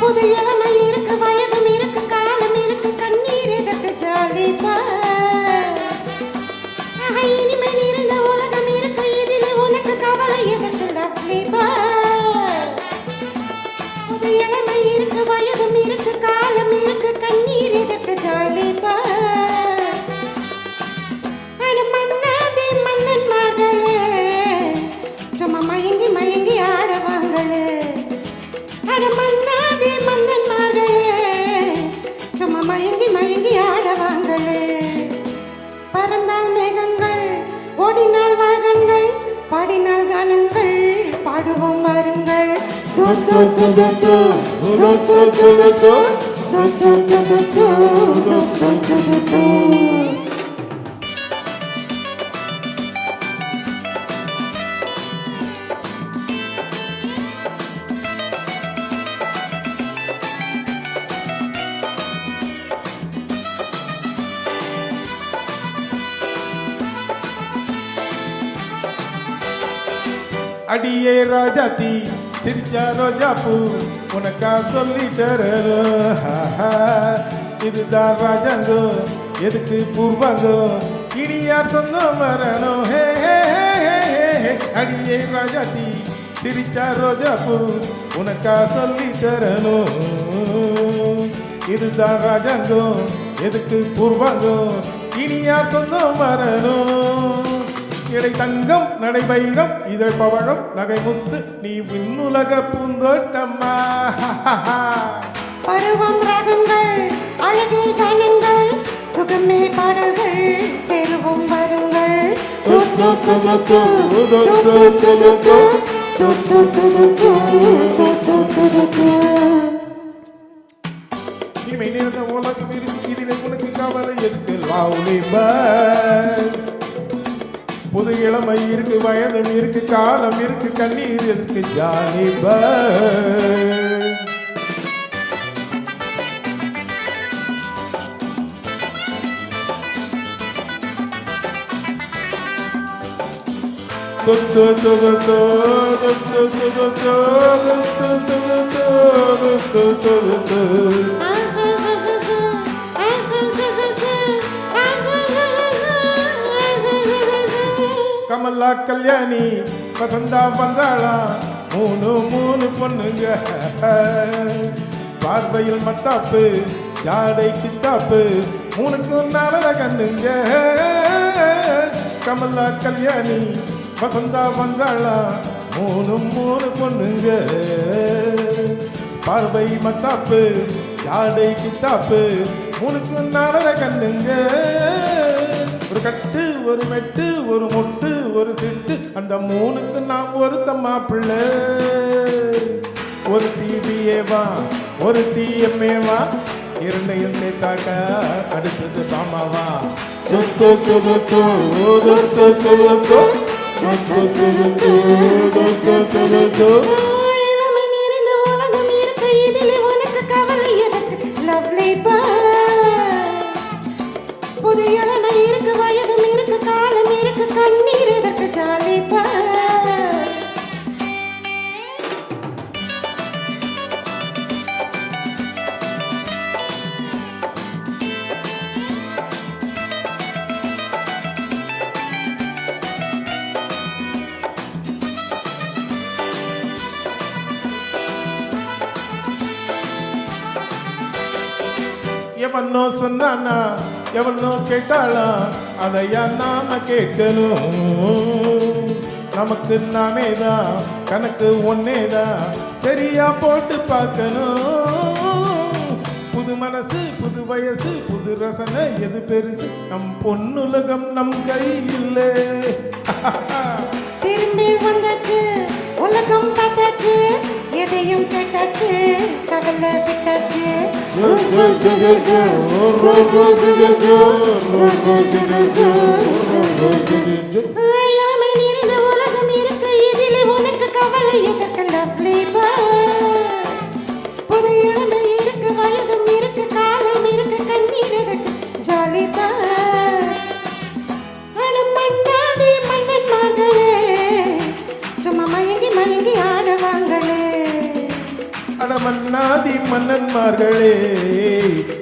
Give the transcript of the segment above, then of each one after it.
புது இளமை இருக்கு, வயதும் இருக்கு, காலம் இருக்கு, கண்ணீர் எதற்கு ஜாலிப்பா. இனிமேல் இருந்த உலகம் இருக்கு, இதில் உனக்கு கவலை எதற்கு லவ்லிப்பா. புது இளமை இருக்கு, வயதும் இருக்கு, காலம் இருக்கு, கண்ணீர் எதற்கு ஜாலிப்பா. மன்னாதே மன்னன் மகளே, சும்மா மயங்கி மயங்கி ஆடவாங்களே. மன்னாதே மன்னன் மகளே, சும்மா மயங்கி மயங்கி ஆடவாங்களே. பறந்தால் மேகங்கள், ஓடினால் வாகங்கள், பாடினால் கானங்கள், பாடுவோம் வாருங்கள். அடியே ராஜாத்தி சிரிச்சா ரோஜா பூ உனக்கா சொல்லி தரலோ. இதுதான் ராஜாங்கோ எதுக்கு பூர்வாங்கோ, இனி யார் சொந்தம் வரணும். ஹே ஹே ஹே ஹே. அடியே ராஜாத்தி சிரிச்சா ரோஜா பூ உனக்கா சொல்லி தரணும். இதுதான் ராஜாங்கோ எதுக்கு பூர்வாங்கோ, இனி யார் சொந்தம் வரணும். இடை தங்கம் நடை வைரம் இதழ் பவழம் நகை முத்து நீ விண்ணுலக பூந்தோட்டம்மா. பருவம் ராகங்கள், அழகே கானங்கள், சுகமே பாடல்கள், சேருவோம் வருங்கள். இனிமை நேர்ந்த உலகம் இருக்கு, இதில் உனக்கு கவலை எதுக்கு லவ்லிபர்ட். புது இளமை இருக்கு, வயதும் இருக்கு, காலம் இருக்கு, கண்ணீர் இருக்கு ஜாலிபர்ட். கமலா கல்யாணி வசந்தா வந்தாளா, மூணு மூணு பொண்ணுங்க. பார்வையில் மத்தாப்பு ஜாடை கித்தாப்பு, மூணுக்கும் நாளத கண்ணுங்க. கமலா கல்யாணி வசந்தா வந்தாளா, மூணு மூணு பொண்ணுங்க. பார்வை மத்தாப்பு ஜாடை கித்தாப்பு, மூணுக்கும் நாளத கண்ணுங்க. ஒரு கட்டு ஒரு மெட்டு ஒரு முட்டு ஒரு சிட்டு, அந்த மூணுக்கு நாம் ஒருத்த மாப்பிள்ளை. ஒரு தீபியேவா ஒரு தீயம்மேவா, இரண்டையும் சேர்த்தாக்க அடுத்தது பாமாவா. இளமை நிறைந்த உலகம் இருக்கு, இதில் உனக்கு கவலை எதற்கு லவ்லிப்பா. புது இளமை இருக்கு, வயதும் இருக்கு, காலம் இருக்கு, கண்ணீர் எதற்கு ஜாலிப்பா. எவனோ சொன்னானா எவனோ கேட்டாளா, அதையா நாம கேட்கணும். நமக்கு நாமே தான் கணக்கு ஒன்னேதான் சரியா போட்டு பார்க்கணும். புது மனசு புது வயசு புது ரசனை எது பெருசு, நம் பொன்னுலகம் நம் கையில். திரும்பி வந்தாச்சு உலகம் பார்த்தாச்சு, எதையும் கேட்டாச்சு, கவலை விட்டாச்சு. இளமை நிறைந்த உலகம் இருக்கு, இதில் உனக்கு கவலை எதற்கு லவ்லிபா. புது இளமை இருக்கு, வயதும் இருக்கு, காலம் இருக்கு, கண்ணீர் எதற்கு ஜாலிபா. மன்னாதே மன்னன் மகளே, சும்மா மயங்கி மயங்கி ஆடவாங்களே. அடமன்னாதி மன்னன்மார்களே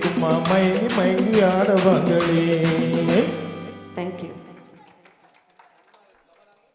சும்மா மயங்கி மயங்கி ஆடவாங்களே. தேங்க்யூ.